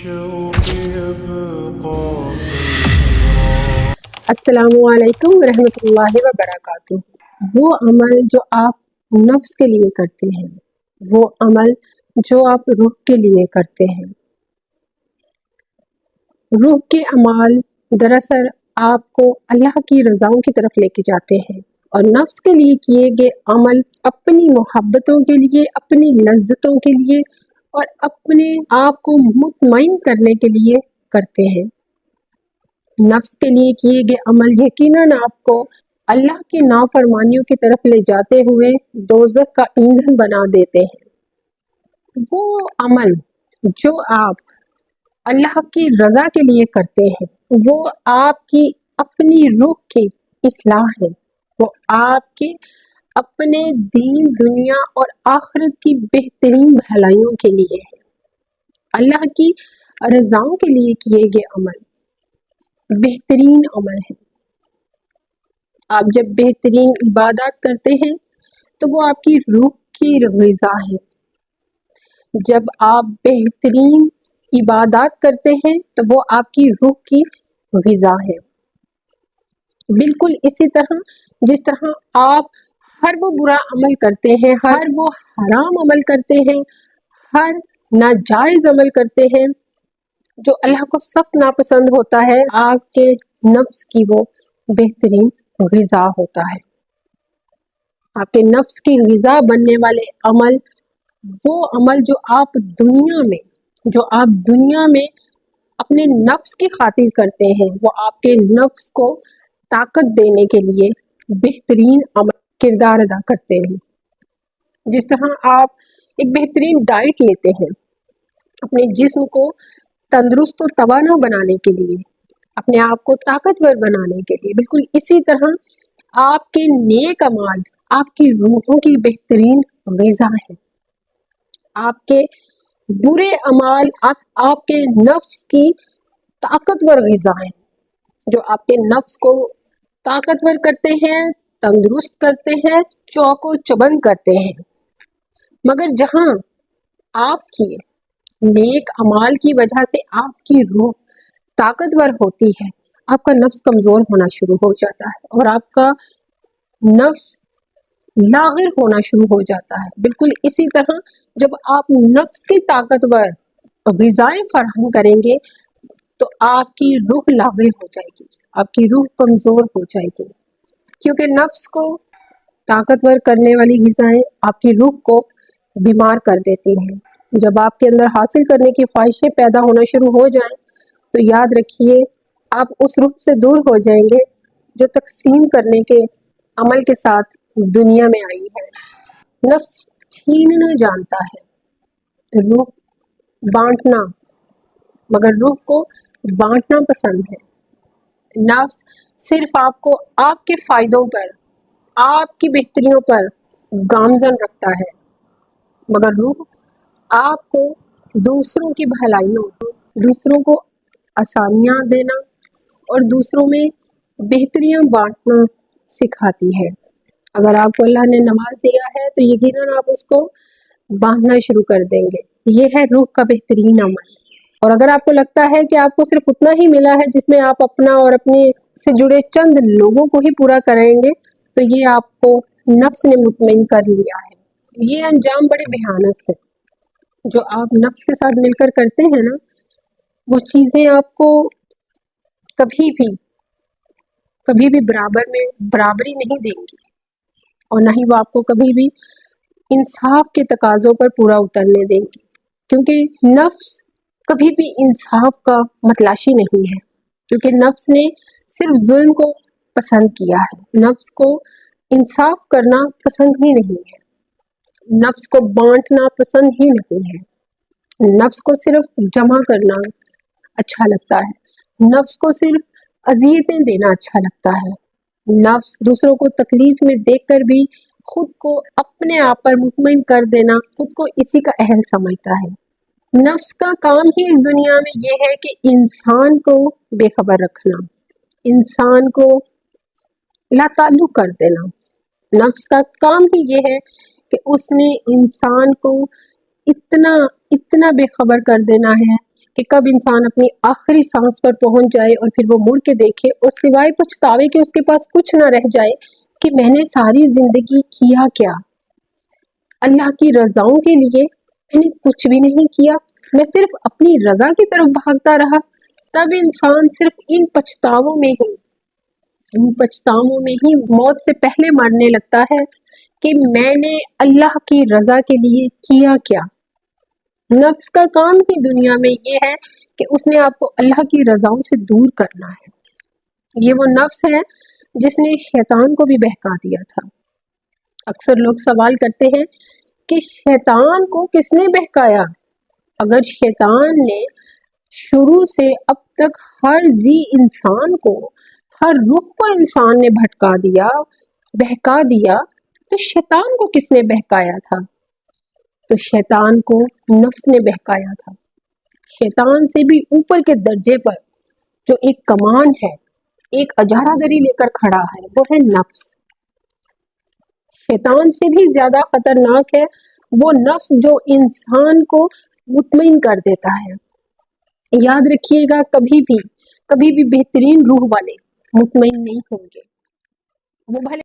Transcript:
بالشوق يبقى كثيرا. السلام علیکم ورحمۃ اللہ وبرکاتہ۔ وہ عمل جو آپ نفس کے لیے کرتے ہیں، وہ عمل جو آپ روح کے لیے کرتے ہیں، روح کے اعمال دراصل آپ کو اللہ کی رضاؤں کی طرف لے کے جاتے ہیں، اور نفس کے لیے کیے گئے عمل اپنی محبتوں کے لیے، اپنی لذتوں کے لیے اور اپنے آپ کو مطمئن کرنے کے لیے کرتے ہیں۔ نفس کے لیے کیے گئے عمل یقیناً آپ کو اللہ کی نافرمانیوں کی طرف لے جاتے ہوئے دوزخ کا ایندھن بنا دیتے ہیں۔ وہ عمل جو آپ اللہ کی رضا کے لیے کرتے ہیں، وہ آپ کی اپنی روح کی اصلاح ہے، وہ آپ کے اپنے دین، دنیا اور آخرت کی بہترین بھلائیوں کے لیے ہے۔ اللہ کی رضاؤں کے لیے کیے گئے عمل بہترین عمل ہے۔ آپ جب بہترین عبادات کرتے ہیں تو وہ آپ کی روح کی غذا ہے۔ جب آپ بہترین عبادات کرتے ہیں تو وہ آپ کی روح کی غذا ہے۔ بالکل اسی طرح جس طرح آپ ہر وہ برا عمل کرتے ہیں، ہر وہ حرام عمل کرتے ہیں، ہر ناجائز عمل کرتے ہیں جو اللہ کو سخت ناپسند ہوتا ہے، آپ کے نفس کی وہ بہترین غذا ہوتا ہے۔ آپ کے نفس کی غذا بننے والے عمل، وہ عمل جو آپ دنیا میں اپنے نفس کی خاطر کرتے ہیں، وہ آپ کے نفس کو طاقت دینے کے لیے بہترین عمل کردار ادا کرتے ہیں۔ جس طرح آپ ایک بہترین ڈائٹ لیتے ہیں اپنے جسم کو تندرست و توانا بنانے کے لیے، اپنے آپ کو طاقتور بنانے کے لیے، بالکل اسی طرح آپ کے نیک اعمال آپ کی روحوں کی بہترین غذا ہے۔ آپ کے برے اعمال آپ کے نفس کی طاقتور غذا ہیں، جو آپ کے نفس کو طاقتور کرتے ہیں، تندرست کرتے ہیں، چوک و چبند کرتے ہیں۔ مگر جہاں آپ کی نیک اعمال کی وجہ سے آپ کی روح طاقتور ہوتی ہے، آپ کا نفس کمزور ہونا شروع ہو جاتا ہے اور آپ کا نفس لاغر ہونا شروع ہو جاتا ہے۔ بالکل اسی طرح جب آپ نفس کی طاقتور غذائیں فراہم کریں گے تو آپ کی روح لاغر ہو جائے گی، آپ کی روح کمزور ہو جائے گی، کیونکہ نفس کو طاقتور کرنے والی غذائیں آپ کی روح کو بیمار کر دیتی ہیں۔ جب آپ کے اندر حاصل کرنے کی خواہشیں پیدا ہونا شروع ہو جائیں تو یاد رکھیے آپ اس روح سے دور ہو جائیں گے جو تقسیم کرنے کے عمل کے ساتھ دنیا میں آئی ہے۔ نفس چھیننا جانتا ہے، روح بانٹنا، مگر روح کو بانٹنا پسند ہے۔ نفس صرف آپ کو آپ کے فائدوں پر، آپ کی بہتریوں پر گامزن رکھتا ہے، مگر روح آپ کو دوسروں کی بھلائیوں، دوسروں کو آسانیاں دینا اور دوسروں میں بہتریاں بانٹنا سکھاتی ہے۔ اگر آپ کو اللہ نے نواز دیا ہے تو یقیناً آپ اس کو بانٹنا شروع کر دیں گے۔ یہ ہے روح کا بہترین عمل۔ اور اگر آپ کو لگتا ہے کہ آپ کو صرف اتنا ہی ملا ہے جس میں آپ اپنا اور اپنے سے جڑے چند لوگوں کو ہی پورا کریں گے تو یہ آپ کو نفس نے مطمئن کر لیا ہے۔ یہ انجام بڑے بھیانک ہے۔ جو آپ نفس کے ساتھ مل کر کرتے ہیں نا، وہ چیزیں آپ کو کبھی بھی برابری نہیں دیں گی، اور نہ ہی وہ آپ کو کبھی بھی انصاف کے تقاضوں پر پورا اترنے دیں گی، کیونکہ نفس کبھی بھی انصاف کا متلاشی نہیں ہے، کیونکہ نفس نے صرف ظلم کو پسند کیا ہے، نفس کو انصاف کرنا پسند ہی نہیں ہے، نفس کو بانٹنا پسند ہی نہیں ہے، نفس کو صرف جمع کرنا اچھا لگتا ہے، نفس کو صرف اذیتیں دینا اچھا لگتا ہے، نفس دوسروں کو تکلیف میں دیکھ کر بھی خود کو اپنے آپ پر مطمئن کر دینا خود کو اسی کا اہل سمجھتا ہے۔ نفس کا کام ہی اس دنیا میں یہ ہے کہ انسان کو بے خبر رکھنا، انسان کو لا تعلق کر دینا۔ نفس کا کام ہی یہ ہے کہ اس نے انسان کو اتنا بے خبر کر دینا ہے کہ کب انسان اپنی آخری سانس پر پہنچ جائے اور پھر وہ مڑ کے دیکھے اور سوائے پچھتاوے کہ اس کے پاس کچھ نہ رہ جائے کہ میں نے ساری زندگی کیا کیا؟ اللہ کی رضاؤں کے لیے میں نے کچھ بھی نہیں کیا، میں صرف اپنی رضا کی طرف بھاگتا رہا۔ تب انسان صرف ان پچھتاووں میں ہی موت سے پہلے مرنے لگتا ہے کہ میں نے اللہ کی رضا کے لیے کیا کیا۔ نفس کا کام ہی دنیا میں یہ ہے کہ اس نے آپ کو اللہ کی رضاؤں سے دور کرنا ہے۔ یہ وہ نفس ہے جس نے شیطان کو بھی بہکا دیا تھا۔ اکثر لوگ سوال کرتے ہیں کہ شیطان کو کس نے بہکایا؟ اگر شیطان نے شروع سے اب تک ہر ذی انسان کو، ہر روح کو انسان نے بہکا دیا تو شیطان کو کس نے بہکایا تھا؟ تو شیطان کو نفس نے بہکایا تھا۔ شیطان سے بھی اوپر کے درجے پر جو ایک کمان ہے، ایک اجارہ دری لے کر کھڑا ہے، وہ ہے نفس۔ شیطان سے بھی زیادہ خطرناک ہے وہ نفس جو انسان کو مطمئن کر دیتا ہے۔ یاد رکھیے گا، کبھی بھی بہترین روح والے مطمئن نہیں ہوں گے۔ وہ بھلے